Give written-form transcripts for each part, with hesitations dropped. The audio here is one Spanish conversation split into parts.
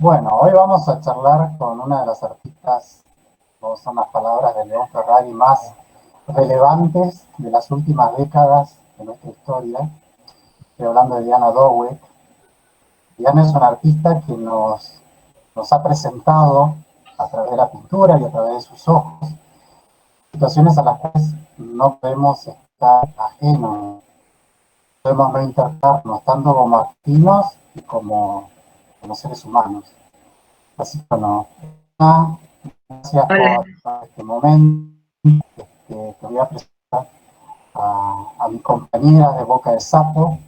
Bueno, hoy vamos a charlar con una de las artistas, no son las palabras de León Ferrari, más relevantes de las últimas décadas de nuestra historia. Estoy hablando de Diana Dowek. Diana es una artista que nos ha presentado a través de la pintura y a través de sus ojos situaciones a las cuales no podemos estar ajenos, podemos no interpretarnos tanto como artistas y como seres humanos. Así que bueno, gracias por este momento. Te voy a presentar a mis compañeras de Boca de Sapo,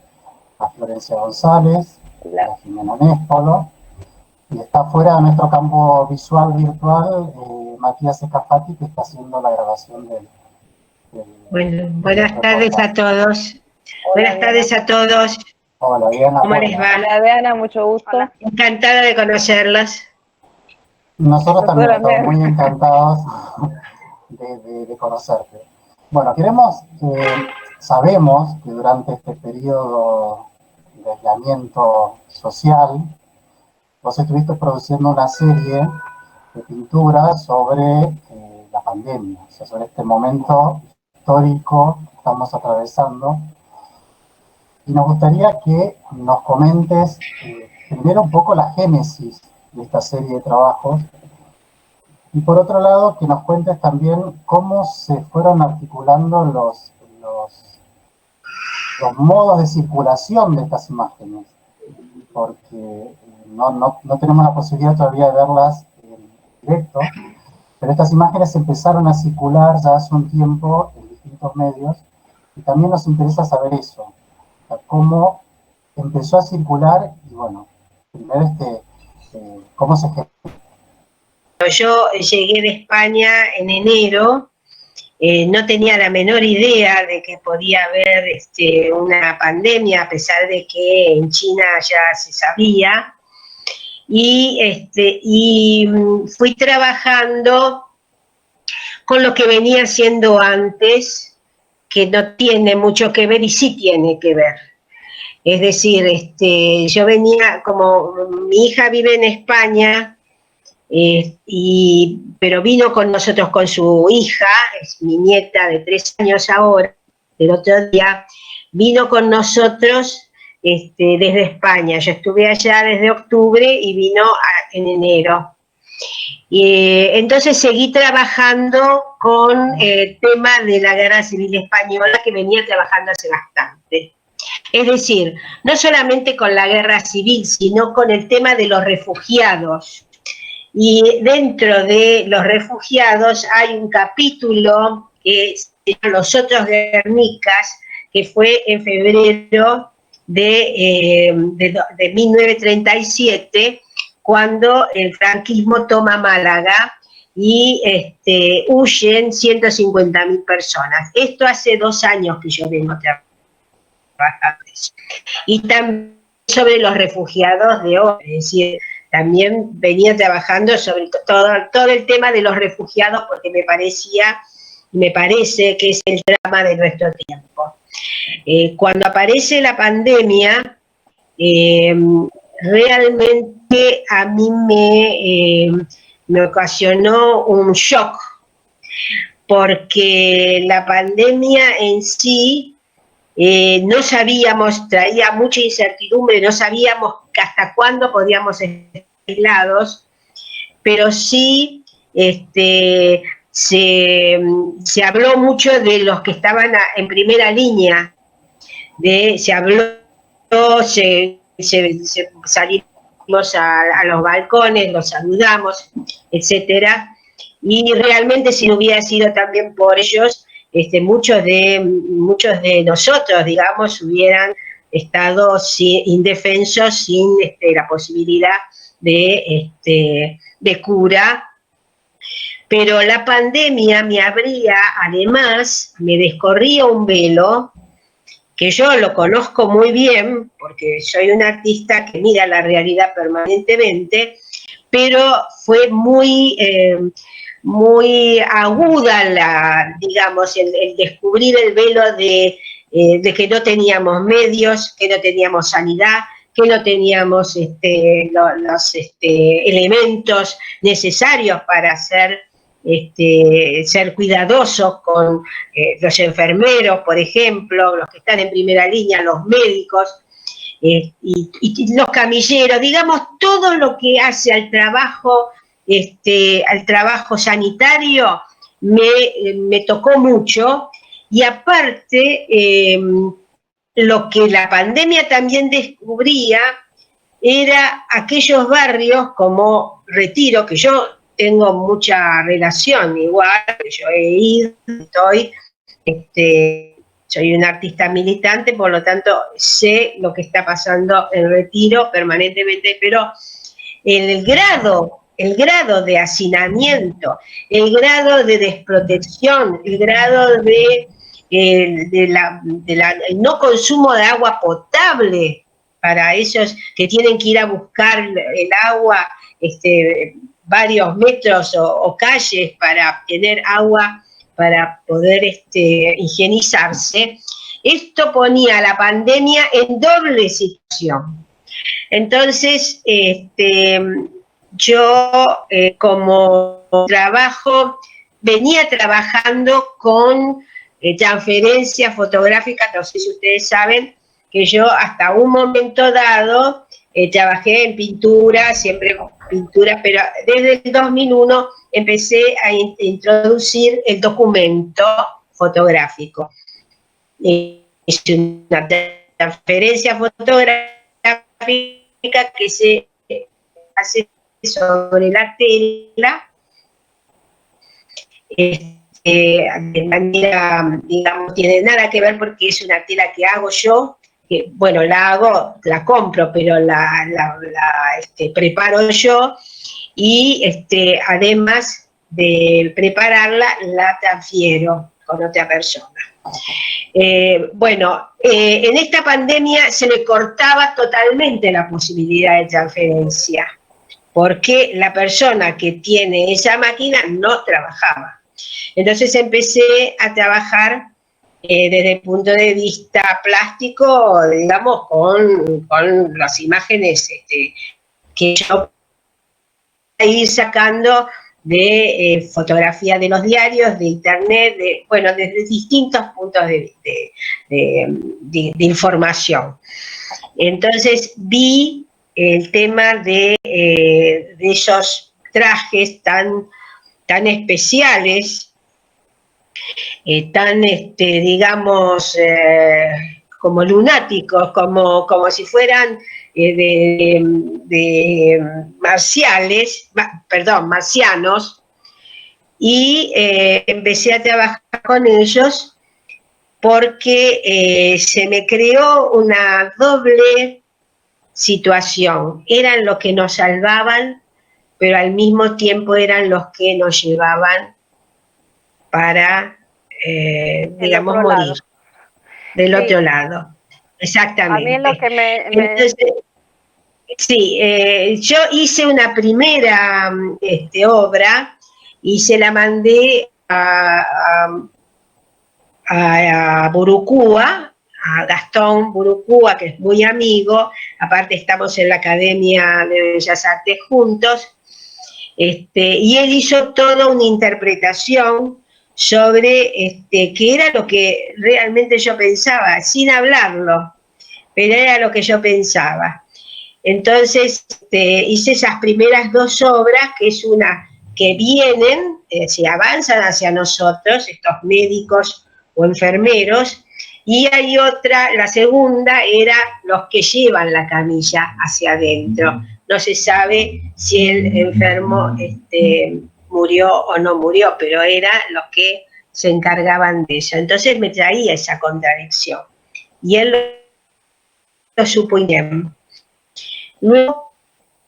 a Florencia González, a Jimena Nespolo, y está fuera de nuestro campo visual virtual Matías Escafati, que está haciendo la grabación del Bueno, buenas tardes a todos. Buenas tardes a todos. Hola, Diana. ¿Cómo les va? Hola, Diana, mucho gusto. Hola. Encantada de conocerlas. Nosotros también estamos muy encantados de conocerte. Bueno, sabemos que durante este periodo de aislamiento social, vos estuviste produciendo una serie de pinturas sobre la pandemia, o sea, sobre este momento histórico que estamos atravesando. Y nos gustaría que nos comentes primero un poco la génesis de esta serie de trabajos, y por otro lado que nos cuentes también cómo se fueron articulando los modos de circulación de estas imágenes, porque no tenemos la posibilidad todavía de verlas en directo, pero estas imágenes empezaron a circular ya hace un tiempo en distintos medios, y también nos interesa saber eso, o sea, cómo empezó a circular y bueno, primero cómo se generó. Yo llegué de España en enero, no tenía la menor idea de que podía haber una pandemia, a pesar de que en China ya se sabía, y fui trabajando con lo que venía haciendo antes, que no tiene mucho que ver y sí tiene que ver. Es decir, yo venía, como mi hija vive en España, pero vino con nosotros con su hija, es mi nieta de 3 años ahora, el otro día, vino con nosotros desde España. Yo estuve allá desde octubre y vino en enero. Entonces seguí trabajando con el tema de la Guerra Civil Española, que venía trabajando hace bastante. Es decir, no solamente con la Guerra Civil, sino con el tema de los refugiados. Y dentro de los refugiados hay un capítulo que se llama Los Otros Guernicas, que fue en febrero de 1937, cuando el franquismo toma Málaga y huyen 150.000 personas. Esto hace 2 años que yo vengo trabajando. Y también sobre los refugiados de hoy, es decir, también venía trabajando sobre todo el tema de los refugiados, porque me parece que es el drama de nuestro tiempo. Cuando aparece la pandemia, realmente a mí me ocasionó un shock, porque la pandemia en sí no sabíamos, traía mucha incertidumbre, no sabíamos hasta cuándo podíamos estar aislados, pero sí se habló mucho de los que estaban en primera línea, salimos a los balcones, los saludamos, etcétera, y realmente si no hubiera sido también por ellos, muchos de nosotros, digamos, hubieran estado indefensos, sin la posibilidad de cura. Pero la pandemia además, me descorría un velo, que yo lo conozco muy bien, porque soy una artista que mira la realidad permanentemente, pero fue muy aguda el descubrir el velo de que no teníamos medios, que no teníamos sanidad, que no teníamos los elementos necesarios para ser cuidadosos con los enfermeros, por ejemplo, los que están en primera línea, los médicos, y los camilleros, digamos, todo lo que hace al trabajo sanitario me tocó mucho, y aparte, lo que la pandemia también descubría era aquellos barrios como Retiro, que yo tengo mucha relación, igual, yo he ido, soy un artista militante, por lo tanto sé lo que está pasando en Retiro permanentemente, pero el grado de hacinamiento, el grado de desprotección, el grado de el no consumo de agua potable para esos que tienen que ir a buscar el agua varios metros o calles para tener agua para poder higienizarse. Esto ponía a la pandemia en doble situación. Entonces, yo como trabajo, venía trabajando con transferencias fotográficas, no sé si ustedes saben que yo hasta un momento dado trabajé en pintura, siempre con pintura, pero desde el 2001 empecé a introducir el documento fotográfico. Es una transferencia fotográfica que se hace sobre la tela, de manera, digamos, tiene nada que ver porque es una tela que hago yo, que, bueno, la compro, pero la preparo yo, y además de prepararla, la transfiero con otra persona. En esta pandemia se le cortaba totalmente la posibilidad de transferencia, porque la persona que tiene esa máquina no trabajaba. Entonces empecé a trabajar desde el punto de vista plástico, digamos, con las imágenes que yo voy a ir sacando de fotografía de los diarios, de internet, desde distintos puntos de información. Entonces vi el tema de esos trajes tan especiales, tan, digamos, como lunáticos, como si fueran marcianos, y empecé a trabajar con ellos porque se me creó una doble situación. Eran los que nos salvaban, pero al mismo tiempo eran los que nos llevaban para, digamos, morir. Del otro lado. Exactamente. A mí lo que Entonces, sí, yo hice una primera obra y se la mandé a Burucúa, a Gastón Burucúa, que es muy amigo, aparte estamos en la Academia de Bellas Artes juntos, y él hizo toda una interpretación sobre qué era lo que realmente yo pensaba, sin hablarlo, pero era lo que yo pensaba. Entonces hice esas primeras dos obras, que es una que vienen, se avanzan hacia nosotros, estos médicos o enfermeros, y hay otra, la segunda era los que llevan la camilla hacia adentro. No se sabe si el enfermo murió o no murió, pero eran los que se encargaban de eso. Entonces me traía esa contradicción. Y él lo supo bien. Luego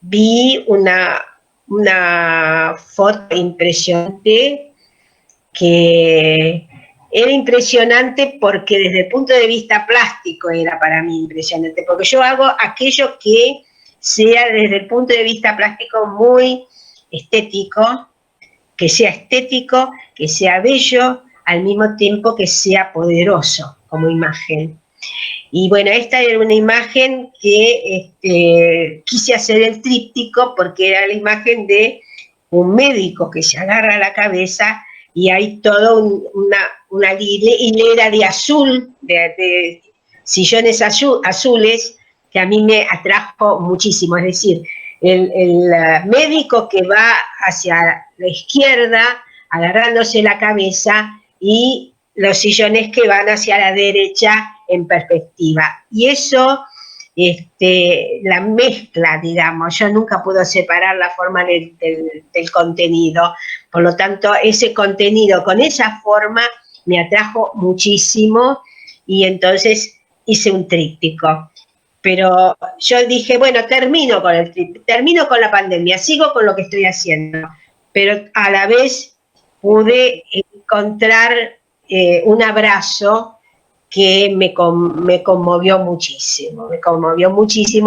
vi una foto impresionante, que era impresionante porque desde el punto de vista plástico era para mí impresionante, porque yo hago aquello que sea desde el punto de vista plástico muy estético, que sea bello, al mismo tiempo que sea poderoso como imagen. Y bueno, esta era una imagen que quise hacer el tríptico porque era la imagen de un médico que se agarra la cabeza y hay toda una hilera de azul, de sillones azules, que a mí me atrajo muchísimo. Es decir, el médico que va hacia la izquierda, agarrándose la cabeza, y los sillones que van hacia la derecha en perspectiva. Y eso, la mezcla, digamos, yo nunca puedo separar la forma del contenido. Por lo tanto, ese contenido con esa forma me atrajo muchísimo y entonces hice un tríptico. Pero yo dije, bueno, termino con el tríptico, termino con la pandemia, sigo con lo que estoy haciendo, pero a la vez pude encontrar un abrazo que me conmovió muchísimo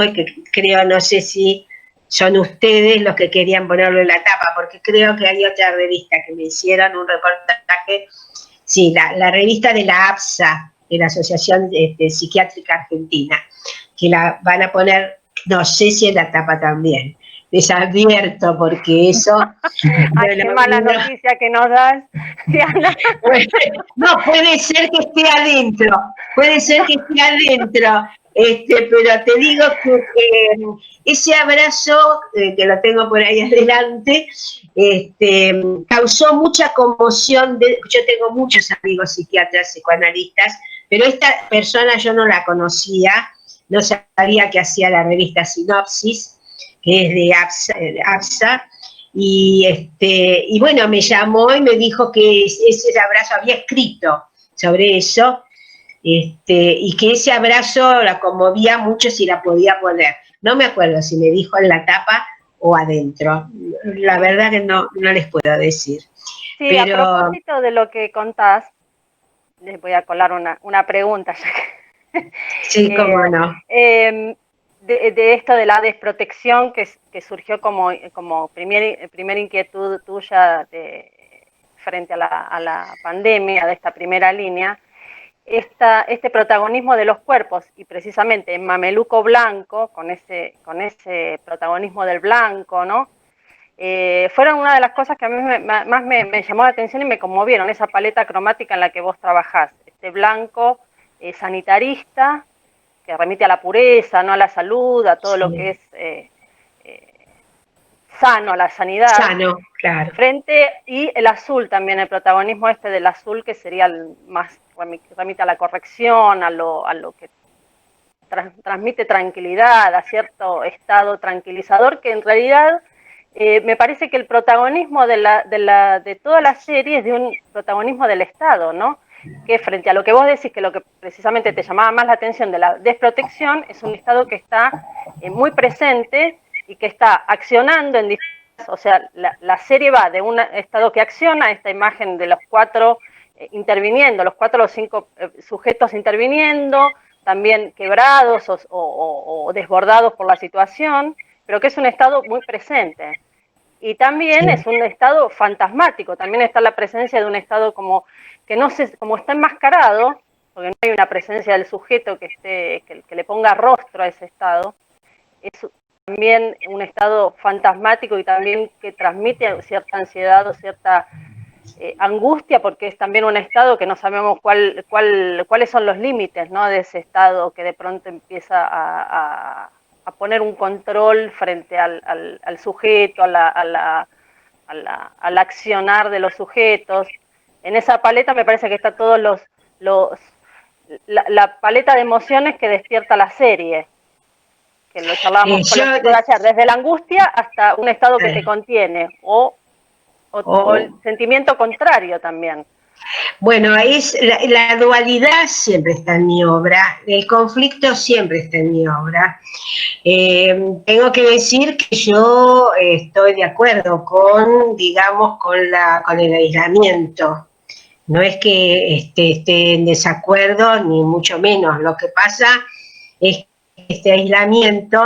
y que creo, no sé si son ustedes los que querían ponerlo en la tapa, porque creo que hay otra revista que me hicieron un reportaje, sí, la revista de la APSA, de la Asociación Psiquiátrica Argentina, que la van a poner, no sé si en la tapa también. Les advierto, porque eso... Ay, qué mala noticia que nos das, Diana. No, puede ser que esté adentro, pero te digo que ese abrazo, que lo tengo por ahí adelante, causó mucha conmoción. Yo tengo muchos amigos psiquiatras, psicoanalistas, pero esta persona yo no la conocía, no sabía que hacía la revista Sinopsis, que es de APSA, y bueno, me llamó y me dijo que ese abrazo, había escrito sobre eso, y que ese abrazo la conmovía mucho si la podía poner. No me acuerdo si me dijo en la tapa o adentro, la verdad que no les puedo decir. Sí, pero... a propósito de lo que contás, les voy a colar una pregunta, ya que... Sí, cómo no. De esto de la desprotección que surgió como primera inquietud tuya frente a la pandemia, de esta primera línea, este protagonismo de los cuerpos, y precisamente en Mameluco Blanco, con ese protagonismo del blanco, ¿no? Fueron una de las cosas que a mí más me llamó la atención y me conmovieron, esa paleta cromática en la que vos trabajás, este blanco sanitarista, que remite a la pureza, no a la salud, a todo lo que es sano, a la sanidad. Sano, claro. Y el azul también, el protagonismo del azul, que sería el más, remite a la corrección, a lo que transmite tranquilidad, a cierto estado tranquilizador, que en realidad me parece que el protagonismo de toda la serie es de un protagonismo del Estado, ¿no? Que frente a lo que vos decís, que lo que precisamente te llamaba más la atención de la desprotección, es un Estado que está muy presente y que está accionando en diferentes, o sea, la serie va de un Estado que acciona, esta imagen de los cuatro interviniendo, los 4 o 5 sujetos interviniendo, también quebrados o desbordados por la situación, pero que es un Estado muy presente. Y también es un Estado fantasmático, también está la presencia de un Estado como está enmascarado, porque no hay una presencia del sujeto que le ponga rostro a ese Estado. Es también un Estado fantasmático y también que transmite cierta ansiedad o cierta angustia, porque es también un Estado que no sabemos cuáles son los límites, ¿no?, de ese Estado, que de pronto empieza a poner un control frente al sujeto, al accionar de los sujetos. En esa paleta me parece que está la paleta de emociones que despierta la serie, que lo charlábamos con los chicos de ayer, desde la angustia hasta un Estado que te contiene, o el sentimiento contrario también. Bueno, la dualidad siempre está en mi obra, el conflicto siempre está en mi obra. Tengo que decir que yo estoy de acuerdo con el aislamiento. No es que esté en desacuerdo, ni mucho menos. Lo que pasa es que este aislamiento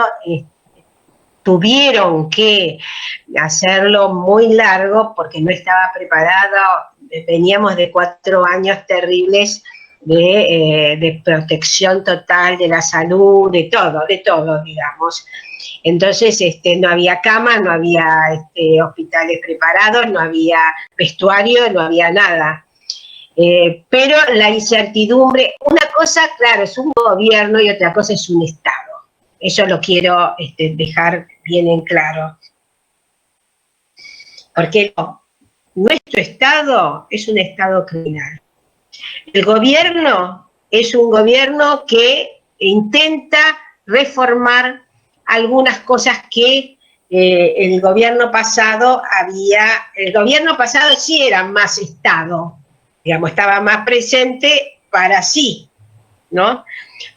tuvieron que hacerlo muy largo porque no estaba preparado. Veníamos de 4 años terribles de protección total de la salud, de todo, digamos. Entonces, no había camas, no había hospitales preparados, no había vestuario, no había nada. Pero la incertidumbre, una cosa, claro, es un gobierno y otra cosa es un Estado. Eso lo quiero dejar bien en claro. Porque nuestro Estado es un Estado criminal. El gobierno es un gobierno que intenta reformar algunas cosas que el gobierno pasado sí era más Estado, digamos, estaba más presente para sí, ¿no?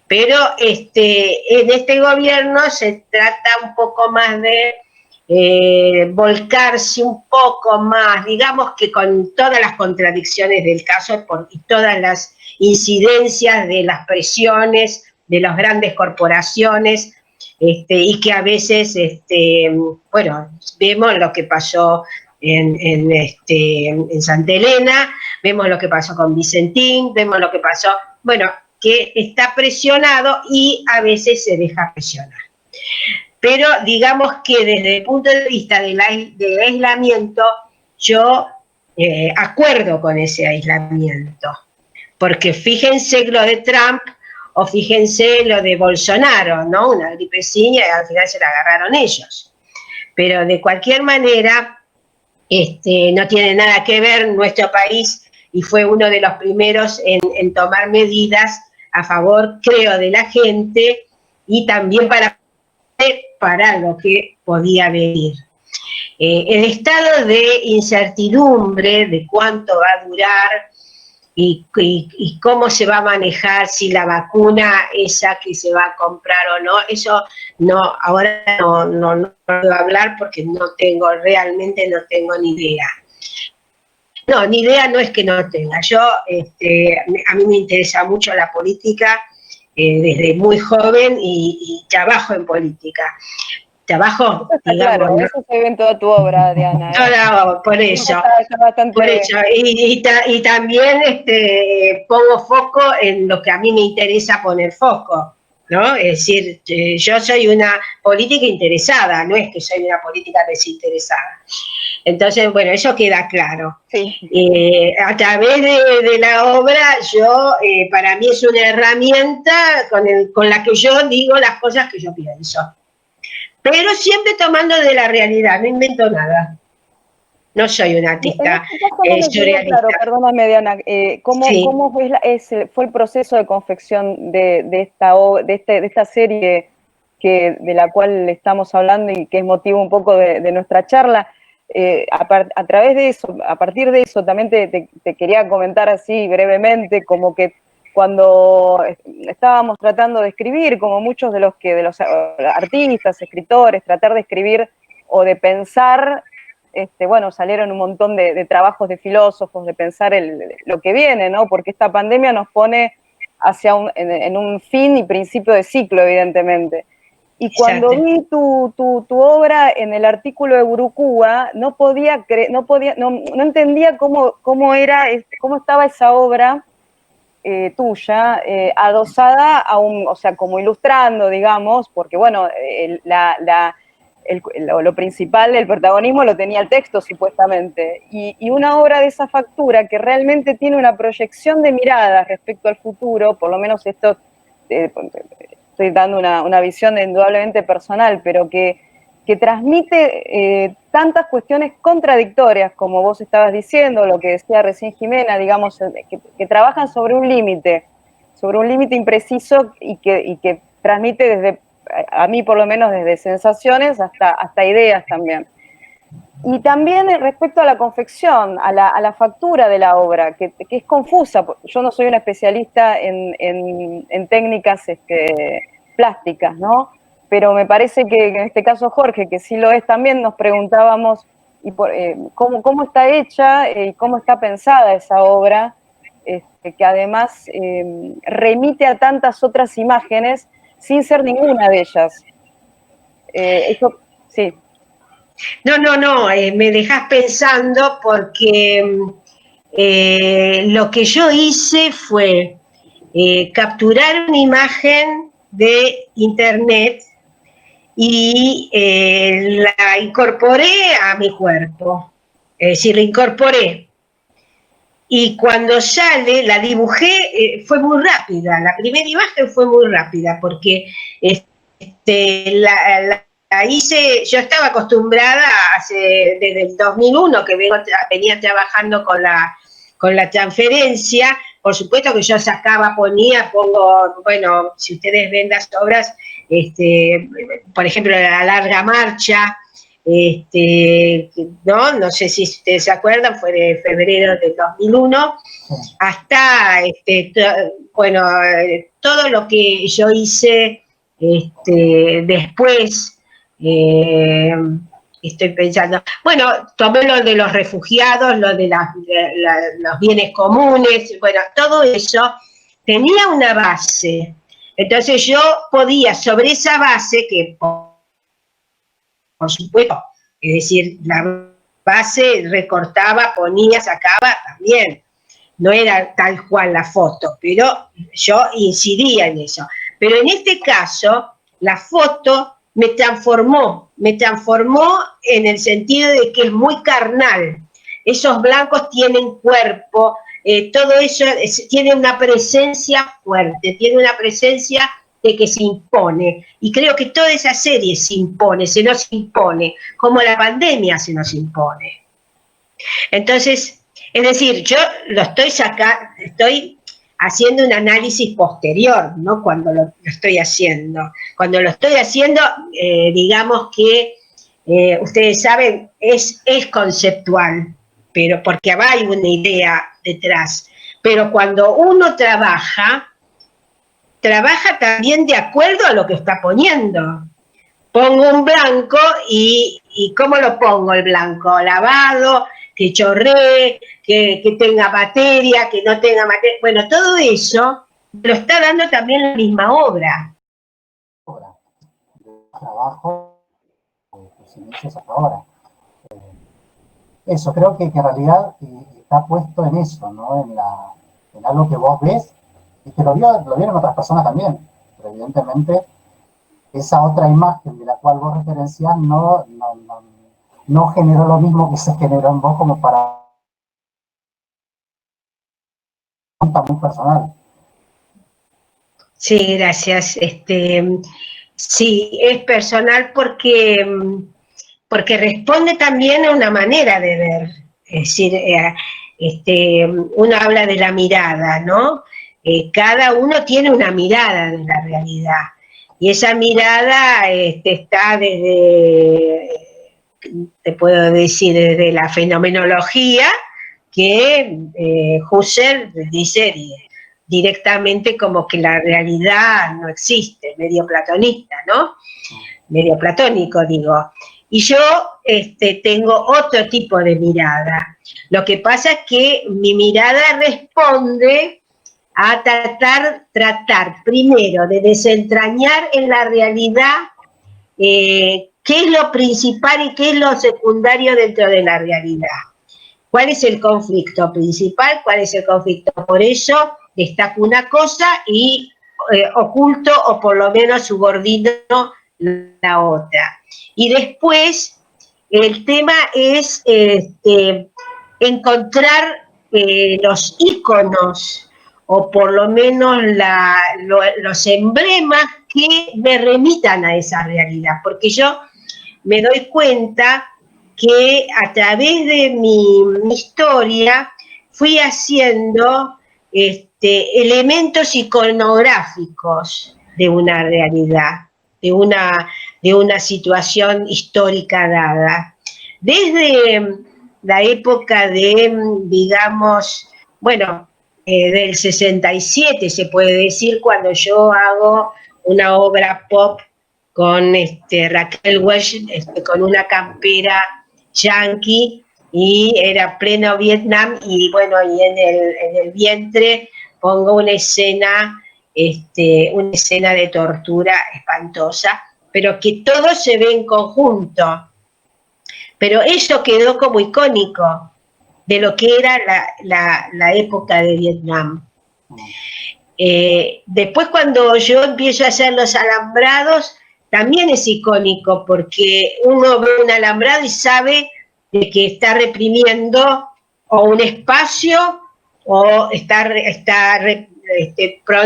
Pero en este gobierno se trata un poco más de volcarse un poco más, digamos que con todas las contradicciones del caso y todas las incidencias de las presiones de las grandes corporaciones, y que a veces, bueno, vemos lo que pasó en Santa Elena, vemos lo que pasó con Vicentín, vemos lo que pasó, bueno, que está presionado y a veces se deja presionar. Pero digamos que desde el punto de vista del aislamiento, yo acuerdo con ese aislamiento. Porque fíjense lo de Trump o fíjense lo de Bolsonaro, ¿no? Una gripecina y al final se la agarraron ellos. Pero de cualquier manera, no tiene nada que ver nuestro país y fue uno de los primeros en tomar medidas a favor, creo, de la gente y también para lo que podía venir. El estado de incertidumbre de cuánto va a durar y cómo se va a manejar, si la vacuna esa que se va a comprar o no, eso no, ahora no puedo hablar porque realmente no tengo ni idea. No, ni idea no es que no tenga. Yo, a mí me interesa mucho la política desde muy joven y trabajo en política. Trabajo, digamos, claro, ¿no? Eso se ve en toda tu obra, Diana. No, por eso. Y también pongo foco en lo que a mí me interesa poner foco, ¿no? Es decir, yo soy una política interesada, no es que soy una política desinteresada. Entonces, bueno, eso queda claro. Sí. A través de la obra, para mí es una herramienta con la que yo digo las cosas que yo pienso. Pero siempre tomando de la realidad, no invento nada. No soy una artista surrealista. Claro, perdóname, Diana, ¿cómo fue el proceso de confección de esta serie de la cual estamos hablando y que es motivo un poco de nuestra charla? A través de eso, a partir de eso, también te quería comentar así brevemente, como que cuando estábamos tratando de escribir, como muchos de los artistas, escritores, tratar de escribir o de pensar, bueno, salieron un montón de trabajos de filósofos, de pensar lo que viene, ¿no? Porque esta pandemia nos pone en un fin y principio de ciclo, evidentemente. Y cuando vi tu obra en el artículo de Burucúa, no entendía cómo estaba esa obra tuya, adosada o sea, como ilustrando, digamos, porque bueno, lo principal, el protagonismo lo tenía el texto, supuestamente, y una obra de esa factura que realmente tiene una proyección de miradas respecto al futuro, por lo menos esto, estoy dando una visión indudablemente personal, pero que transmite tantas cuestiones contradictorias, como vos estabas diciendo, lo que decía recién Jimena, digamos, que trabajan sobre un límite impreciso y que transmite desde, a mí por lo menos, desde sensaciones hasta ideas también. Y también respecto a la confección, a la factura de la obra, que es confusa. Yo no soy una especialista en técnicas plásticas, ¿no? Pero me parece que en este caso Jorge, que sí lo es también, nos preguntábamos cómo está hecha y cómo está pensada esa obra, que además remite a tantas otras imágenes sin ser ninguna de ellas. Eso, sí. No, me dejas pensando porque lo que yo hice fue capturar una imagen de internet y la incorporé a mi cuerpo, es decir, la incorporé. Y cuando sale, la dibujé, fue muy rápida, la primera imagen fue muy rápida, porque la hice, yo estaba acostumbrada desde el 2001 que venía trabajando con la transferencia. Por supuesto que yo pongo, bueno, si ustedes ven las obras, por ejemplo, La Larga Marcha, no sé si ustedes se acuerdan, fue de febrero del 2001, hasta, bueno, todo lo que yo hice después, estoy pensando, bueno, tomé lo de los refugiados, lo de los bienes comunes, bueno, todo eso tenía una base. Entonces yo podía, sobre esa base, que por supuesto, es decir, la base recortaba, ponía, sacaba también, no era tal cual la foto, pero yo incidía en eso. Pero en este caso, la foto me transformó en el sentido de que es muy carnal. Esos blancos tienen cuerpo, todo eso tiene una presencia fuerte, tiene una presencia de que se impone. Y creo que toda esa serie se nos impone, como la pandemia se nos impone. Entonces, es decir, yo lo estoy haciendo un análisis posterior, ¿no? Cuando lo estoy haciendo. Cuando lo estoy haciendo, digamos que, ustedes saben, es conceptual, pero porque hay una idea detrás. Pero cuando uno trabaja también de acuerdo a lo que está poniendo. Pongo un blanco y ¿cómo lo pongo el blanco? Lavado, que chorree, que tenga materia, que no tenga materia. Bueno, todo eso lo está dando también la misma obra. Trabajo, tus inicios hasta ahora. Eso, creo que en realidad está puesto en eso, ¿no? En algo que vos ves y que lo vieron otras personas también, pero evidentemente esa otra imagen de la cual vos referenciás no generó lo mismo que se generó en vos como para muy personal. Sí, gracias. Sí, es personal porque responde también a una manera de ver. Es decir, uno habla de la mirada, ¿no? Cada uno tiene una mirada de la realidad. Y esa mirada está desde, te puedo decir, desde la fenomenología, que Husserl dice directamente como que la realidad no existe, medio platonista, ¿no? Medio platónico, digo. Y yo tengo otro tipo de mirada. Lo que pasa es que mi mirada responde a tratar primero de desentrañar en la realidad qué es lo principal y qué es lo secundario dentro de la realidad. ¿Cuál es el conflicto principal? ¿Cuál es el conflicto? Por eso destaco una cosa y oculto o por lo menos subordino la otra. Y después el tema es encontrar los íconos o por lo menos los emblemas que me remitan a esa realidad, porque yo me doy cuenta que a través de mi historia fui haciendo elementos iconográficos de una realidad, de una situación histórica dada. Desde la época de, digamos, bueno, del 67 se puede decir, cuando yo hago una obra pop con Raquel Welch, con una campera yanqui, y era pleno Vietnam, y bueno, y en el vientre pongo una escena de tortura espantosa, pero que todo se ve en conjunto. Pero eso quedó como icónico de lo que era la época de Vietnam. Después cuando yo empiezo a hacer los alambrados, también es icónico, porque uno ve un alambrado y sabe de que está reprimiendo o un espacio o está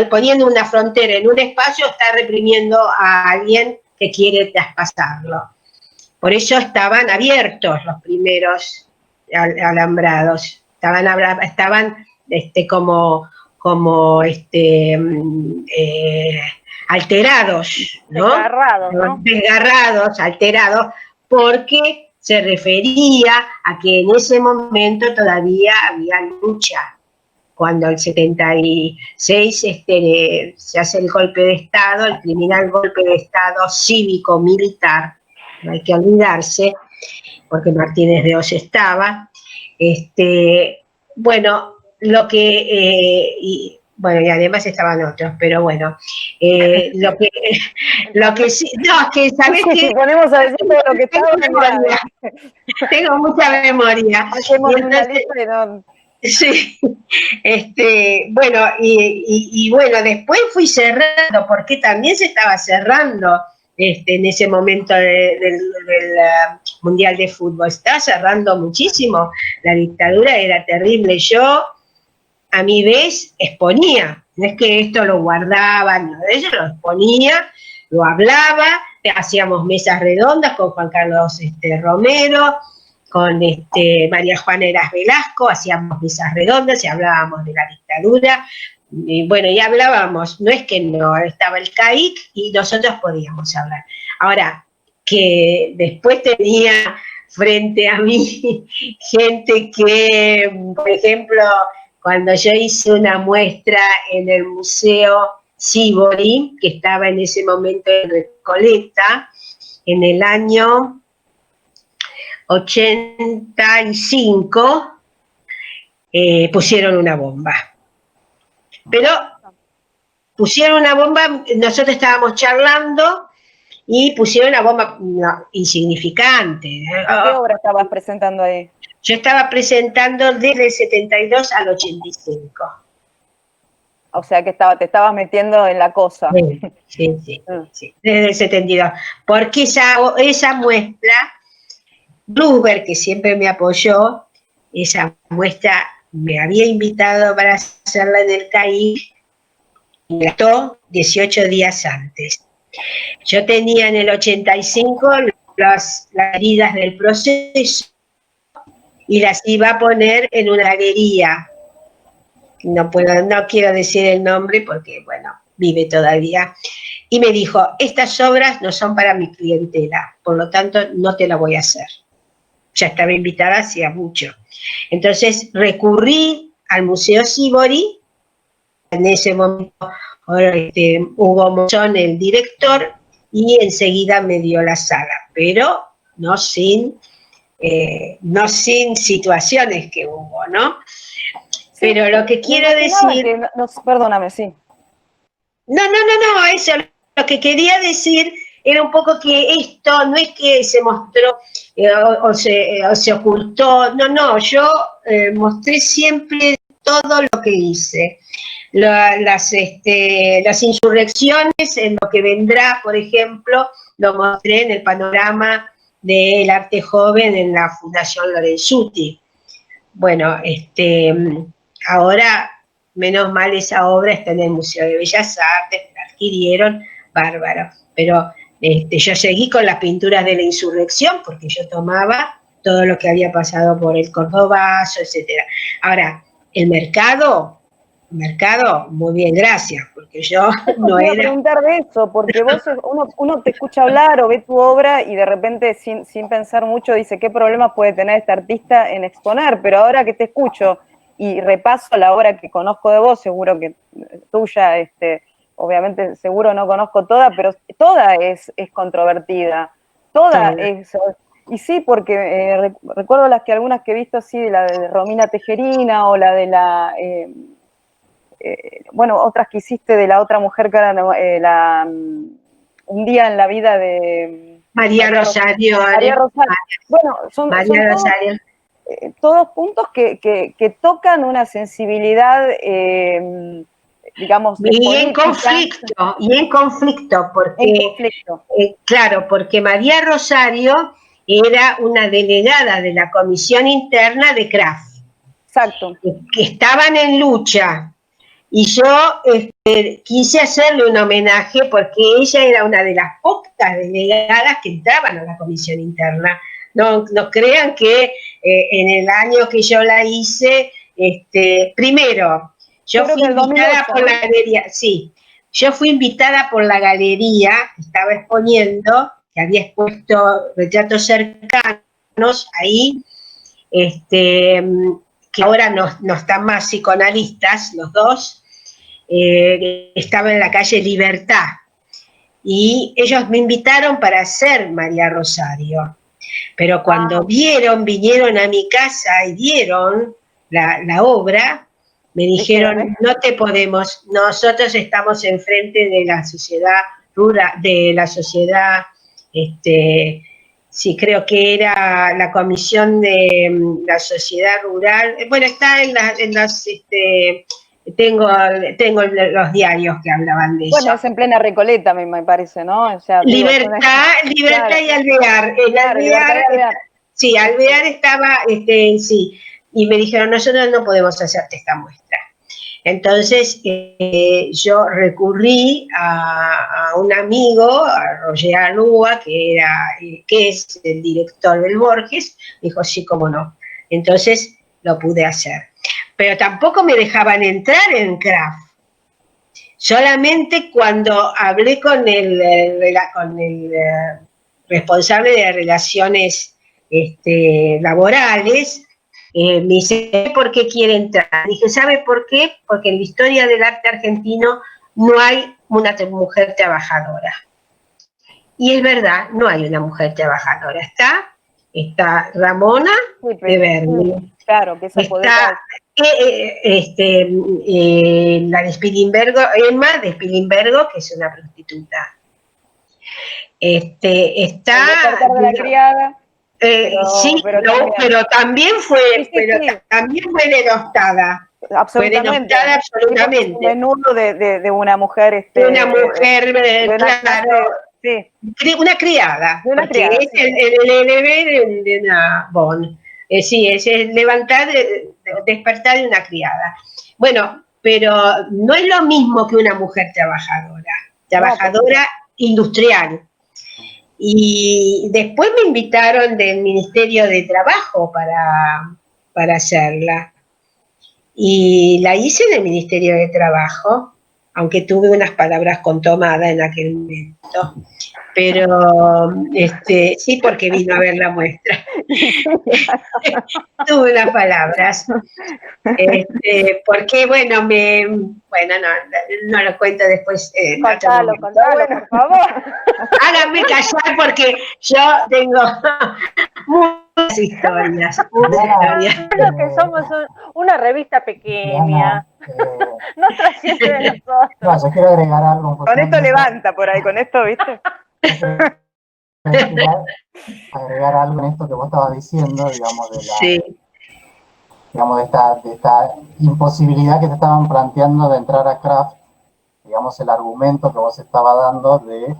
poniendo una frontera en un espacio, está reprimiendo a alguien que quiere traspasarlo. Por eso estaban abiertos los primeros alambrados, estaban como alterados, ¿no? Desgarrados, ¿no? Desgarrados, alterados, porque se refería a que en ese momento todavía había lucha. Cuando el 76 se hace el golpe de Estado, el criminal golpe de Estado cívico-militar, no hay que olvidarse, porque Martínez de Hoz estaba. Bueno, y además estaban otros, pero bueno, lo que sí, no, es que sabés que si ponemos a decir todo lo que estaba, tengo mucha memoria. Hacemos una lista de no. Sí, bueno, y bueno, después fui cerrando, porque también se estaba cerrando en ese momento del Mundial de Fútbol, estaba cerrando muchísimo, la dictadura era terrible. Yo, a mi vez, exponía, no es que esto lo guardaba, no, yo lo exponía, lo hablaba, hacíamos mesas redondas con Juan Carlos Romero, con María Juana Heras Velasco, hacíamos mesas redondas y hablábamos de la dictadura, y bueno, y hablábamos, no es que no, estaba el CAIC y nosotros podíamos hablar. Ahora, que después tenía frente a mí gente que, por ejemplo, cuando yo hice una muestra en el Museo Sívori, que estaba en ese momento en Recoleta, en el año 85, pusieron una bomba. Pero pusieron una bomba, nosotros estábamos charlando y pusieron una bomba insignificante. ¿Qué obra estabas presentando ahí? Yo estaba presentando desde el 72 al 85. O sea que te estabas metiendo en la cosa. Sí, desde el 72. Porque esa muestra, Bluber, que siempre me apoyó, esa muestra me había invitado para hacerla en el CAIC, y me gastó 18 días antes. Yo tenía en el 85 las heridas del proceso y las iba a poner en una galería. No quiero decir el nombre porque, bueno, vive todavía. Y me dijo, estas obras no son para mi clientela, por lo tanto no te la voy a hacer. Ya estaba invitada hacía mucho. Entonces recurrí al Museo Sívori, en ese momento Hugo Monzón, el director, y enseguida me dio la sala, pero no sin situaciones que hubo, ¿no? Sí, pero lo que quiero decir... Perdóname, sí. No, eso, lo que quería decir era un poco que esto no es que se mostró o se ocultó, yo mostré siempre todo lo que hice. Las insurrecciones, en lo que vendrá, por ejemplo, lo mostré en el panorama del arte joven en la Fundación Lorenzutti. Bueno, ahora, menos mal, esa obra está en el Museo de Bellas Artes, la adquirieron, bárbaro. Pero yo seguí con las pinturas de la insurrección, porque yo tomaba todo lo que había pasado por el Cordobazo, etcétera. Ahora, el mercado, muy bien, gracias, porque yo no era... Te iba a preguntar de eso, porque vos, uno te escucha hablar o ve tu obra y de repente, sin pensar mucho, dice, ¿qué problemas puede tener este artista en exponer? Pero ahora que te escucho y repaso la obra que conozco de vos, seguro que tuya, obviamente seguro no conozco toda, pero toda es controvertida, toda es... Y sí, porque recuerdo algunas que he visto así, la de Romina Tejerina o la de la... otras que hiciste de la otra mujer que era un día en la vida de... María Rosario. María Rosario. Bueno, son todos puntos que tocan una sensibilidad digamos, de Y en conflicto, porque, en conflicto. Claro, porque María Rosario era una delegada de la comisión interna de CRAF, Exacto. que estaban en lucha, y yo quise hacerle un homenaje porque ella era una de las pocas delegadas que entraban a la comisión interna. No crean que en el año que yo la hice, primero, yo fui invitada por la galería, sí, yo fui invitada por la galería, estaba exponiendo, que había expuesto retratos cercanos ahí, que ahora no están más psicoanalistas, los dos, estaba en la calle Libertad, y ellos me invitaron para hacer María Rosario, pero cuando vinieron a mi casa y vieron la obra, me dijeron, no te podemos, nosotros estamos enfrente de la sociedad rural, de la sociedad, sí, creo que era la comisión de la sociedad rural, bueno, está en las, tengo los diarios que hablaban de eso. Bueno, es en plena Recoleta, me parece, ¿no? O sea, Libertad y Alvear. Sí, Alvear estaba, sí, y me dijeron, nosotros no podemos hacerte esta muestra. Entonces yo recurrí a un amigo, a Roger Alúa, que es el director del Borges, dijo, sí, cómo no. Entonces lo pude hacer. Pero tampoco me dejaban entrar en CRAF. Solamente cuando hablé con el responsable de relaciones laborales, me dice, ¿por qué quiere entrar? Dije, ¿sabe por qué? Porque en la historia del arte argentino no hay una mujer trabajadora. Y es verdad, no hay una mujer trabajadora. Está Ramona de Berni. Claro, que esa está la de Spilimbergo, Emma de Spilimbergo, que es una prostituta. Está de la criada. Pero también fue denostada. Absolutamente. Fue denostada absolutamente. Un menudo de una mujer. Una mujer, claro. Sí. Una criada. Porque es el bebé de una Bon. Sí, es el despertar de una criada. Bueno, pero no es lo mismo que una mujer trabajadora industrial. Y después me invitaron del Ministerio de Trabajo para hacerla. Y la hice en el Ministerio de Trabajo, aunque tuve unas palabras con tomada en aquel momento. Pero sí, porque vino a ver la muestra. Tuve unas palabras. Porque, bueno, no lo cuento después. Contalo, por favor. Háganme callar porque yo tengo muchas historias. Creo que somos una revista pequeña. No trasciende de nosotros. No, yo quiero agregar algo. Con esto levanta por ahí, con esto, ¿viste? Agregar algo en esto que vos estabas diciendo, digamos, de esta imposibilidad que te estaban planteando de entrar a CRAF, digamos, el argumento que vos estabas dando de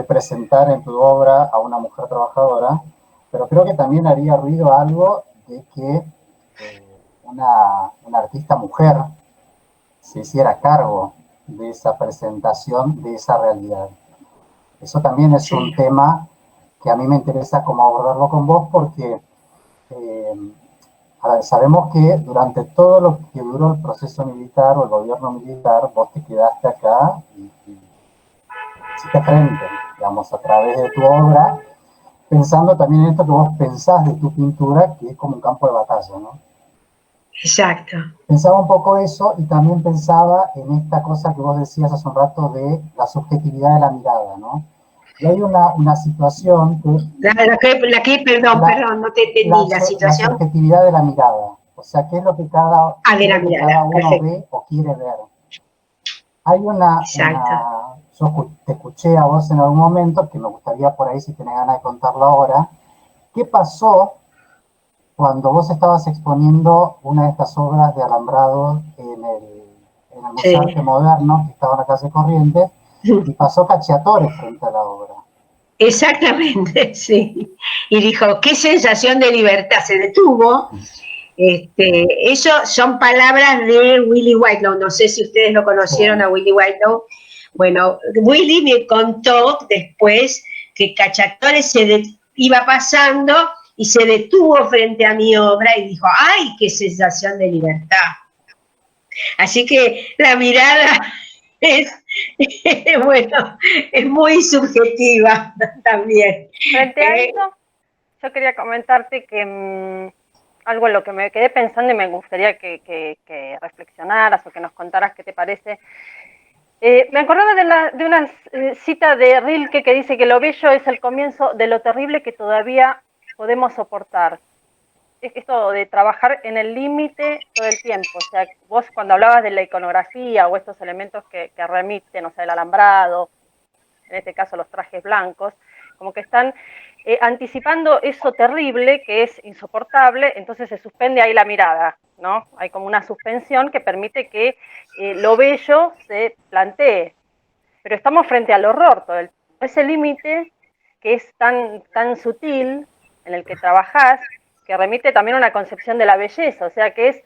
presentar en tu obra a una mujer trabajadora, pero creo que también haría ruido algo de que una artista mujer se hiciera cargo de esa presentación, de esa realidad. Eso también es un tema que a mí me interesa cómo abordarlo con vos, porque sabemos que durante todo lo que duró el proceso militar o el gobierno militar, vos te quedaste acá y hiciste frente, digamos, a través de tu obra, pensando también en esto que vos pensás de tu pintura, que es como un campo de batalla, ¿no? Exacto. Pensaba un poco eso y también pensaba en esta cosa que vos decías hace un rato de la subjetividad de la mirada, ¿no? Y hay una situación que... Perdón, no te entendí la situación. La subjetividad de la mirada. O sea, ¿qué es lo que cada uno ve o quiere ver? Hay yo te escuché a vos en algún momento, que me gustaría por ahí, si tenés ganas de contarlo ahora, ¿qué pasó cuando vos estabas exponiendo una de estas obras de alambrado en el Museo de Arte Moderno, que estaba en la calle Corrientes, y pasó Cacciatore frente a la obra. Exactamente, sí. Y dijo, qué sensación de libertad, se detuvo. Eso son palabras de Willie Whitelaw, no sé si ustedes lo conocieron a Willie Whitelaw. Bueno, Willie me contó después que Cacciatore iba pasando y se detuvo frente a mi obra y dijo, ¡ay, qué sensación de libertad! Así que la mirada es, bueno, es muy subjetiva también. Frente a eso, yo quería comentarte que algo en lo que me quedé pensando y me gustaría que reflexionaras o que nos contaras qué te parece. Me acordaba de una cita de Rilke que dice que lo bello es el comienzo de lo terrible que todavía podemos soportar. Es esto de trabajar en el límite todo el tiempo. O sea, vos cuando hablabas de la iconografía o estos elementos que remiten, o sea, el alambrado, en este caso los trajes blancos, como que están anticipando eso terrible que es insoportable, entonces se suspende ahí la mirada, ¿no? Hay como una suspensión que permite que lo bello se plantee, pero estamos frente al horror todo el tiempo. Ese límite que es tan sutil en el que trabajás, que remite también a una concepción de la belleza, o sea que es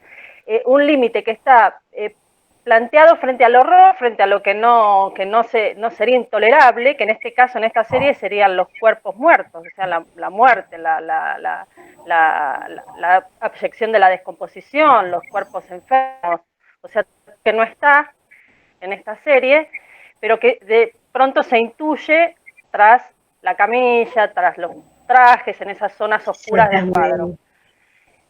un límite que está planteado frente al horror, frente a lo que no sería intolerable, que en este caso, en esta serie, serían los cuerpos muertos, o sea, la muerte, la abyección de la descomposición, los cuerpos enfermos, o sea, que no está en esta serie, pero que de pronto se intuye tras la camilla, tras los trajes, en esas zonas oscuras del cuadro.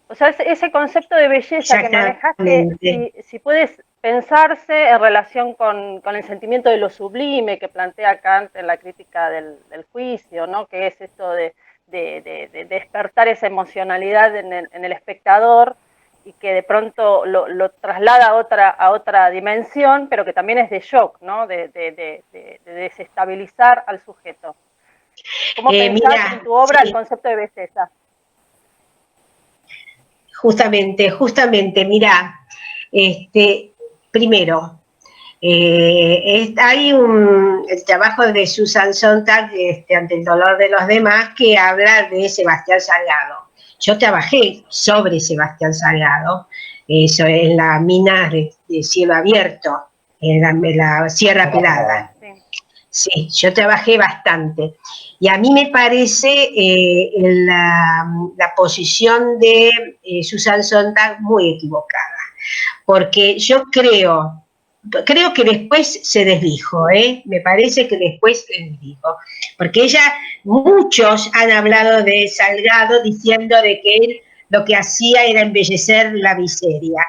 O sea, ese concepto de belleza que manejaste, si puedes pensarse en relación con el sentimiento de lo sublime que plantea Kant en la crítica del juicio, ¿no? Que es esto de despertar esa emocionalidad en el espectador y que de pronto lo traslada a otra dimensión, pero que también es de shock, ¿no? De desestabilizar al sujeto. ¿Cómo pensás en tu obra el concepto de belleza? Justamente, mira, primero, hay el trabajo de Susan Sontag, Ante el dolor de los demás, que habla de Sebastián Salgado. Yo trabajé sobre Sebastián Salgado, en la mina de cielo abierto, en la Sierra Pelada. Sí, yo trabajé bastante. Y a mí me parece la posición de Susan Sontag muy equivocada, porque yo creo que después se desdijo, me parece que después se desdijo, porque muchos han hablado de Salgado diciendo de que él lo que hacía era embellecer la miseria.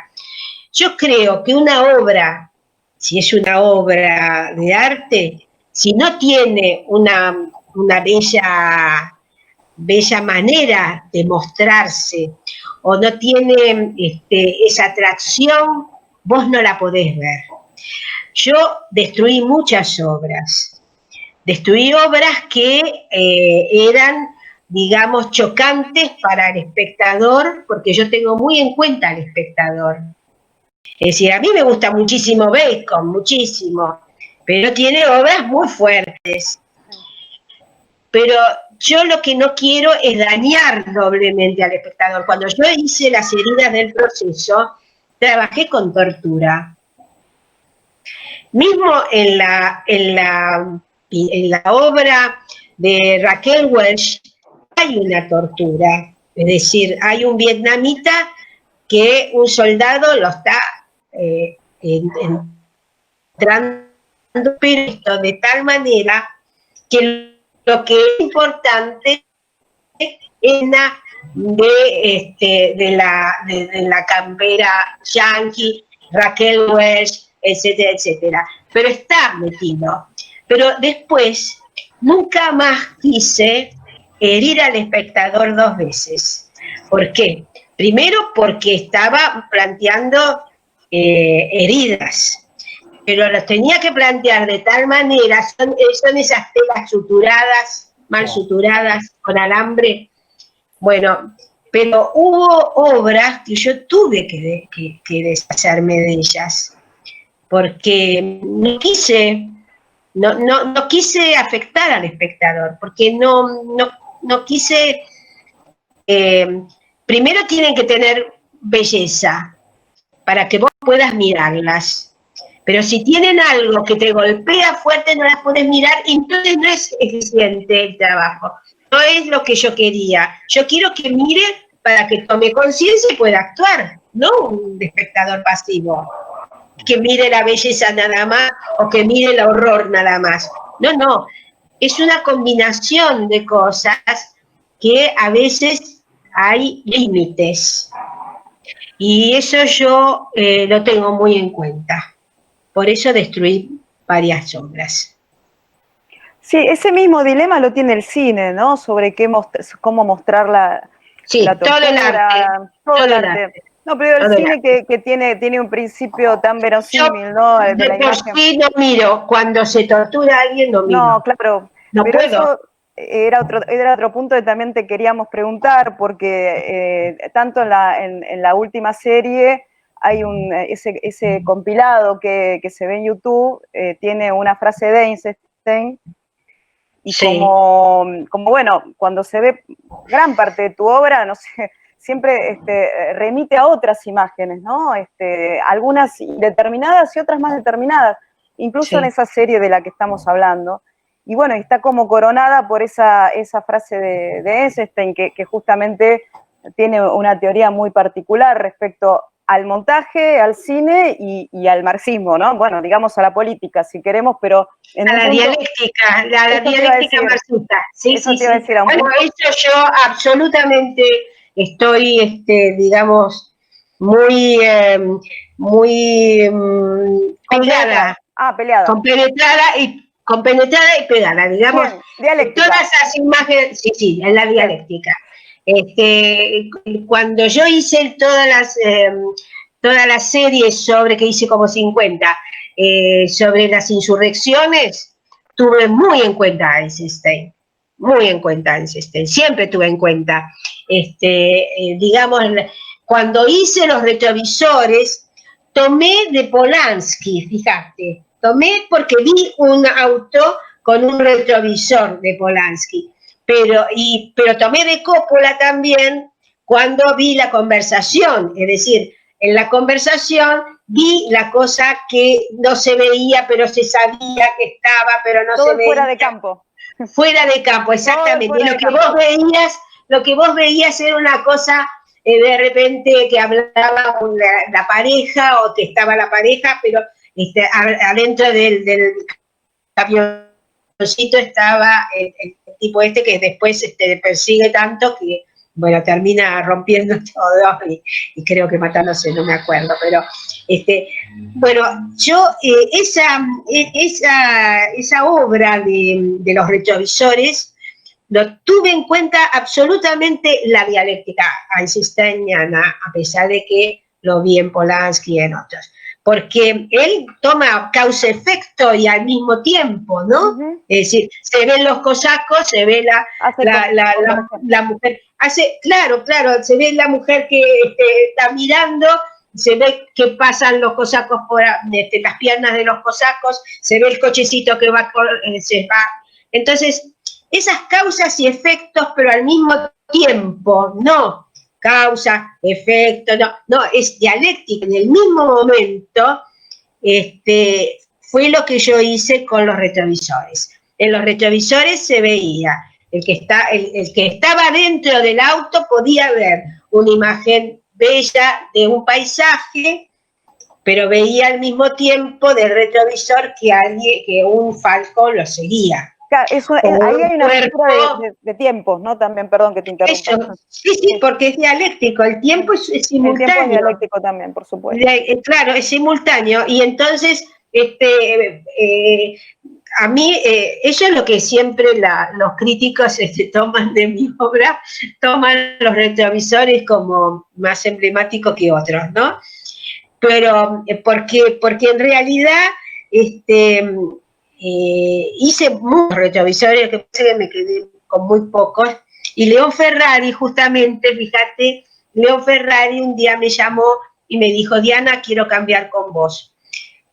Yo creo que una obra, si es una obra de arte, si no tiene una bella manera de mostrarse o no tiene esa atracción, vos no la podés ver. Yo destruí muchas obras. Destruí obras que eran, digamos, chocantes para el espectador, porque yo tengo muy en cuenta al espectador. Es decir, a mí me gusta muchísimo Bacon, muchísimo, pero tiene obras muy fuertes. Pero yo lo que no quiero es dañar doblemente al espectador. Cuando yo hice Las heridas del proceso, trabajé con tortura. Mismo en la obra de Raquel Welch hay una tortura. Es decir, hay un vietnamita que un soldado lo está entrando de tal manera que lo que es importante es de la campera yankee, Raquel Welch, etcétera, etcétera. Pero está metido. Pero después, nunca más quise herir al espectador dos veces. ¿Por qué? Primero porque estaba planteando heridas, pero los tenía que plantear de tal manera, son esas telas suturadas, mal suturadas, con alambre. Bueno, pero hubo obras que yo tuve que deshacerme de ellas, porque no quise afectar al espectador, porque no quise, primero tienen que tener belleza para que vos puedas mirarlas, pero si tienen algo que te golpea fuerte no las puedes mirar y entonces no es eficiente el trabajo, no es lo que yo quería. Yo quiero que mire para que tome conciencia y pueda actuar, no un espectador pasivo que mire la belleza nada más o que mire el horror nada más. No, es una combinación de cosas que a veces hay límites y eso yo lo tengo muy en cuenta. Por eso destruí varias obras. Sí, ese mismo dilema lo tiene el cine, ¿no? Sobre cómo mostrar la tortura, todo el arte. todo el arte. No, pero el cine que tiene un principio tan verosímil, ¿no? De la imagen. Sí, no miro. Cuando se tortura a alguien, no miro. No, claro. No pero puedo. Eso era otro punto que también te queríamos preguntar, porque tanto en la última serie hay ese compilado que se ve en YouTube, tiene una frase de Einstein, y sí. como bueno, cuando se ve gran parte de tu obra, no sé, siempre remite a otras imágenes, ¿no? Algunas determinadas y otras más determinadas, incluso en esa serie de la que estamos hablando. Y bueno, está como coronada por esa frase de Einstein, que justamente tiene una teoría muy particular respecto al montaje, al cine y al marxismo, ¿no? Bueno, digamos a la política, si queremos, pero... a la dialéctica, la dialéctica marxista. Sí. Bueno, eso yo absolutamente estoy, digamos, muy pegada. Compenetrada y pegada, digamos. Bien, dialéctica. Todas esas imágenes, sí, en la dialéctica. Cuando yo hice todas las series sobre, que hice como 50, sobre las insurrecciones, tuve muy en cuenta a Einstein, siempre tuve en cuenta, digamos, cuando hice los retrovisores, tomé de Polanski, fíjate, porque vi un auto con un retrovisor de Polanski, pero tomé de Coppola también cuando vi La Conversación, es decir, en La Conversación vi la cosa que no se veía, pero se sabía que estaba, pero no todo se veía. Fuera de campo. Fuera de campo, exactamente. Lo que vos veías era una cosa, de repente, que hablaba la pareja o que estaba la pareja, pero adentro del camioncito estaba el tipo que después persigue tanto que, bueno, termina rompiendo todo y creo que matándose, no me acuerdo, pero bueno, yo esa obra de los retrovisores lo tuve en cuenta absolutamente la dialéctica einsteiniana, a pesar de que lo vi en Polanski y en otros, porque él toma causa-efecto y al mismo tiempo, ¿no? Uh-huh. Es decir, se ven los cosacos, se ve la mujer, claro, se ve la mujer que está mirando, se ve que pasan los cosacos por las piernas de los cosacos, se ve el cochecito que se va. Entonces, esas causas y efectos, pero al mismo tiempo, no causa, efecto, no, es dialéctica. En el mismo momento, fue lo que yo hice con los retrovisores. En los retrovisores se veía, el que estaba dentro del auto podía ver una imagen bella de un paisaje, pero veía al mismo tiempo del retrovisor que un falco lo seguía. Ahí hay una figura de tiempos, ¿no? También, perdón que te interrumpa. Sí, porque es dialéctico, el tiempo es simultáneo. El tiempo es dialéctico también, por supuesto. Claro, es simultáneo, y entonces, a mí, eso es lo que siempre los críticos toman de mi obra, toman los retrovisores como más emblemáticos que otros, ¿no? Pero, porque en realidad, hice muchos retrovisores, que me quedé con muy pocos, y León Ferrari, justamente, fíjate, León Ferrari un día me llamó y me dijo: Diana, quiero cambiar con vos.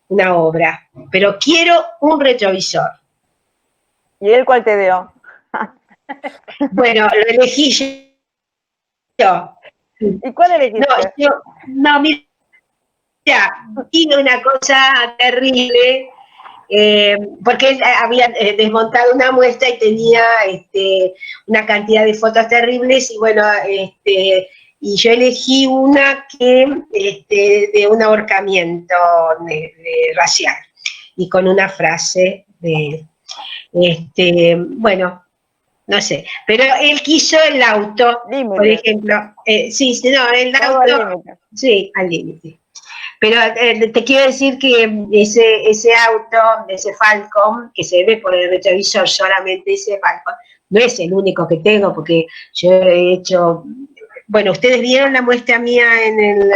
una obra, pero quiero un retrovisor. ¿Y él cuál te dio? Bueno, lo elegí yo. ¿Y cuál elegiste? No, mira, vi una cosa terrible, porque él había desmontado una muestra y tenía una cantidad de fotos terribles, y bueno, y yo elegí una que de un ahorcamiento racial, y con una frase de, bueno, no sé, pero él quiso el auto, Límite. por ejemplo, sí, no, el Todo auto, al límite. sí, al límite. Pero te quiero decir que ese auto, ese Falcon, que se ve por el retrovisor, solamente ese Falcon, no es el único que tengo, porque yo he hecho, bueno, ustedes vieron la muestra mía en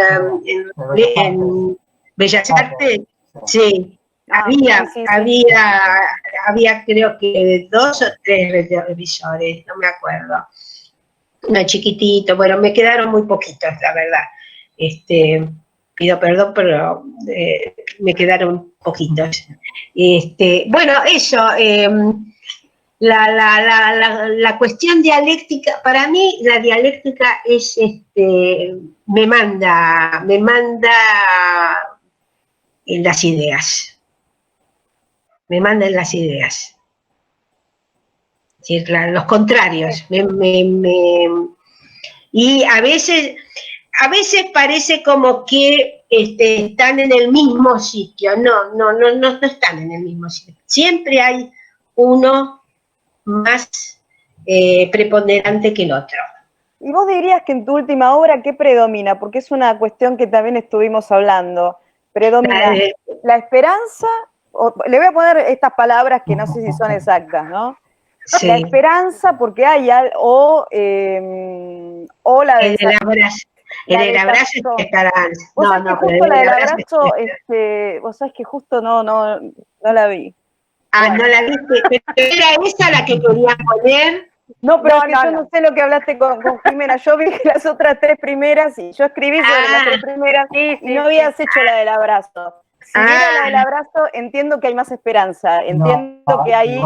Bellas Artes, sí, Sí. había creo que 2 o 3 retrovisores, no me acuerdo, uno chiquitito, bueno, me quedaron muy poquitos, la verdad, pido perdón, pero me quedaron poquitos. Bueno, eso, la cuestión dialéctica, para mí la dialéctica es, me manda en las ideas, me manda en las ideas. Es decir, los contrarios, y a veces parece como que están en el mismo sitio. No están en el mismo sitio. Siempre hay uno más preponderante que el otro. ¿Y vos dirías que en tu última obra qué predomina? Porque es una cuestión que también estuvimos hablando. ¿Predomina la esperanza? Le voy a poner estas palabras que no sé si son exactas, ¿no? Sí. La esperanza porque hay o la el del abrazo. El del abrazo es esperanza. Vos sabés que justo la del abrazo, vos sabés que justo no la vi. Ah, bueno. No la viste, pero era esa la que quería poner. No, pero yo no sé lo que hablaste con Jimena. Yo vi las otras 3 primeras y yo escribí sobre las 3 primeras y no habías hecho la del abrazo. Si hubiera la del abrazo, entiendo que hay más esperanza. Entiendo que ahí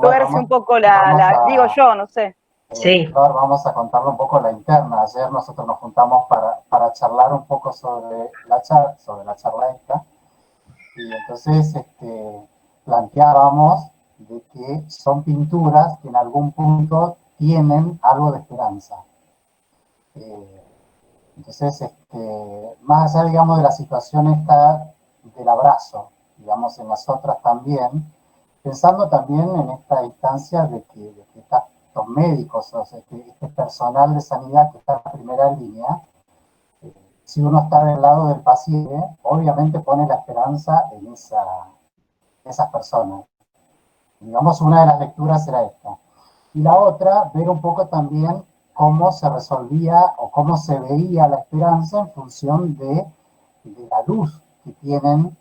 tuerce un poco digo yo, no sé. Sí. Claro, vamos a contarle un poco la interna. Ayer nosotros nos juntamos para charlar un poco sobre la charla esta. Y entonces planteábamos de que son pinturas que en algún punto tienen algo de esperanza. Entonces, más allá, digamos, de la situación esta del abrazo, digamos, en las otras también, pensando también en esta instancia de que estos médicos, o sea, este personal de sanidad que está en la primera línea, si uno está del lado del paciente, obviamente pone la esperanza en esas personas. Digamos, una de las lecturas era esta. Y la otra, ver un poco también cómo se resolvía o cómo se veía la esperanza en función de la luz que tienen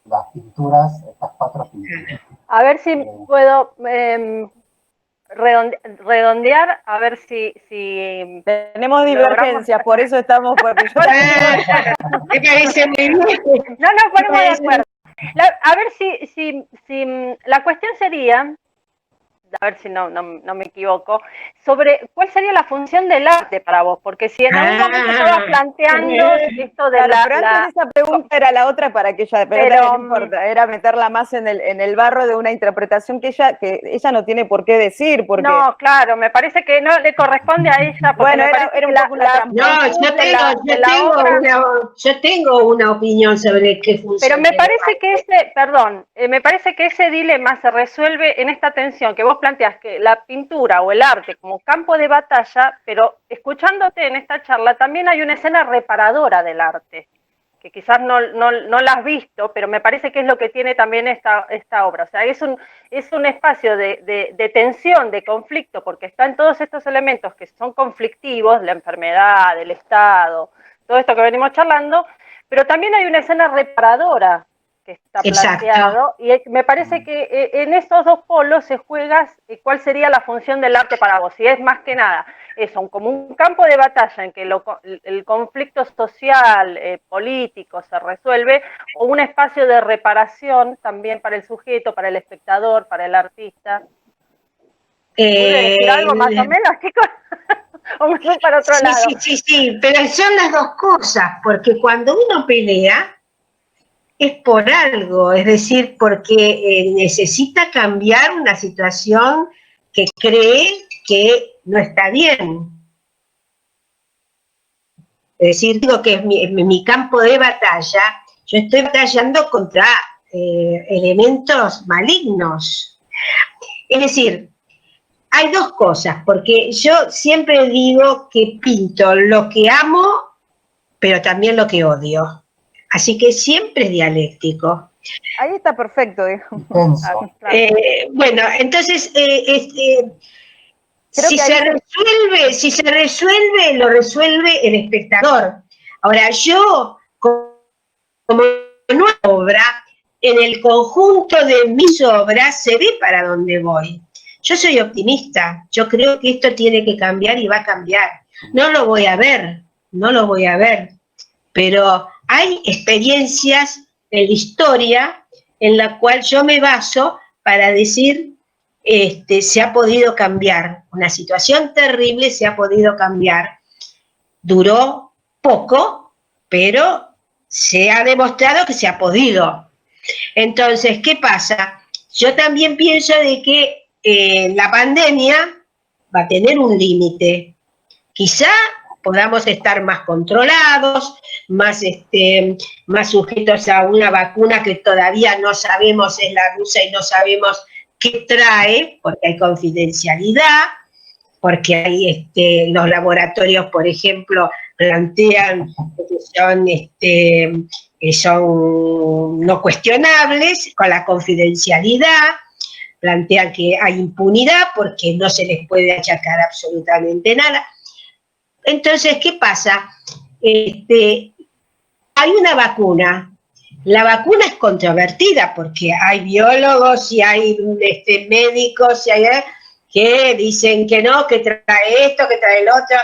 las pinturas, estas 4 pinturas. A ver si puedo redondear, a ver si tenemos divergencias, por eso estamos... Me parece muy bien. No nos ponemos de acuerdo. A ver si la cuestión sería, a ver si no me equivoco, sobre cuál sería la función del arte para vos, porque si en algún momento estabas planteando esto de pero antes esa pregunta era la otra para que ella, pero no importa, era meterla más en el barro de una interpretación que ella no tiene por qué decir, porque... No, claro, me parece que no le corresponde a ella, porque bueno, era un poco yo tengo una opinión sobre qué funciona. Pero me parece que me parece que ese dilema se resuelve en esta tensión que vos planteás, que la pintura o el arte como campo de batalla, pero escuchándote en esta charla también hay una escena reparadora del arte, que quizás no la has visto, pero me parece que es lo que tiene también esta obra. O sea, es un espacio de tensión, de conflicto, porque están todos estos elementos que son conflictivos, la enfermedad, el Estado, todo esto que venimos charlando, pero también hay una escena reparadora, está Exacto. planteado, y me parece que en esos dos polos se juega cuál sería la función del arte para vos, y es más que nada eso, como un campo de batalla en que el conflicto social, político se resuelve, o un espacio de reparación también para el sujeto, para el espectador, para el artista. ¿Pude decir algo más o menos, chicos? ¿O me fui para otro lado? Sí, pero son las dos cosas, porque cuando uno pelea es por algo, es decir, porque necesita cambiar una situación que cree que no está bien. Es decir, digo que es mi campo de batalla, yo estoy batallando contra elementos malignos. Es decir, hay dos cosas, porque yo siempre digo que pinto lo que amo, pero también lo que odio. Así que siempre es dialéctico. Ahí está perfecto, digo. Bueno, entonces, si se resuelve, lo resuelve el espectador. Ahora, yo, como no obra, en el conjunto de mis obras se ve para dónde voy. Yo soy optimista, yo creo que esto tiene que cambiar y va a cambiar. No lo voy a ver, pero hay experiencias en la historia en la cual yo me baso para decir, se ha podido cambiar. Una situación terrible se ha podido cambiar. Duró poco, pero se ha demostrado que se ha podido. Entonces, ¿qué pasa? Yo también pienso de que la pandemia va a tener un límite. Quizá podamos estar más controlados, más sujetos a una vacuna que todavía no sabemos, es la rusa y no sabemos qué trae, porque hay confidencialidad, porque hay los laboratorios, por ejemplo, plantean que son no cuestionables, con la confidencialidad, plantean que hay impunidad porque no se les puede achacar absolutamente nada. Entonces, ¿qué pasa? Hay una vacuna. La vacuna es controvertida porque hay biólogos y hay médicos y hay, que dicen que no, que trae esto, que trae el otro.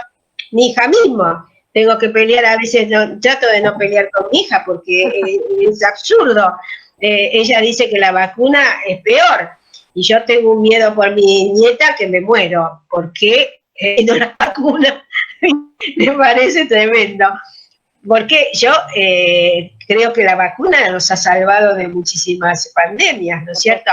Mi hija mismo, tengo que pelear, a veces trato de no pelear con mi hija porque es absurdo. Ella dice que la vacuna es peor y yo tengo un miedo por mi nieta que me muero porque no la vacuna. Me parece tremendo. Porque yo creo que la vacuna nos ha salvado de muchísimas pandemias, ¿no es cierto?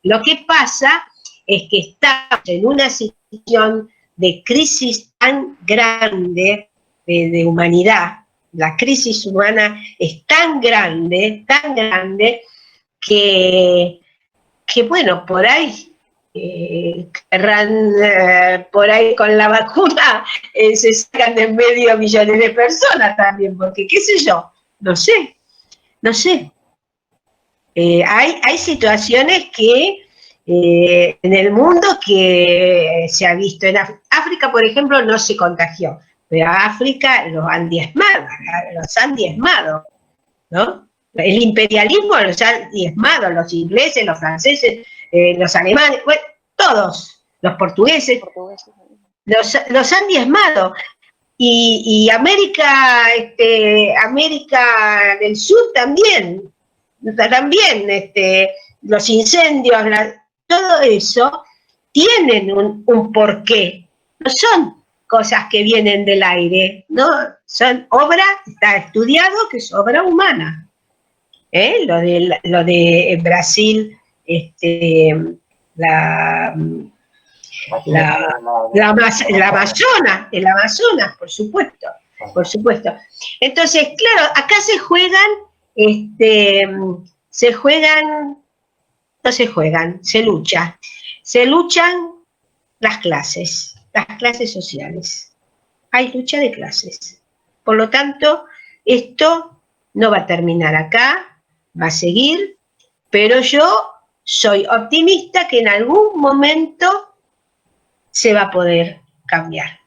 Lo que pasa es que estamos en una situación de crisis tan grande de humanidad. La crisis humana es tan grande que bueno, por ahí querrán, por ahí con la vacuna se sacan de medio millones de personas también, porque qué sé yo, no sé. Hay situaciones que en el mundo que se ha visto. En África, por ejemplo, no se contagió, pero a África los han diezmado, ¿no? El imperialismo los ha diezmado, los ingleses, los franceses, los alemanes, bueno, todos, los portugueses, los han diezmado. Y América del Sur también, los incendios, todo eso tienen un porqué, no son cosas que vienen del aire, no, son obra, está estudiado que es obra humana. Lo de Brasil, el Amazonas, por supuesto. Entonces, claro, acá se luchan las clases sociales. Hay lucha de clases. Por lo tanto, esto no va a terminar acá, va a seguir, pero yo soy optimista que en algún momento se va a poder cambiar.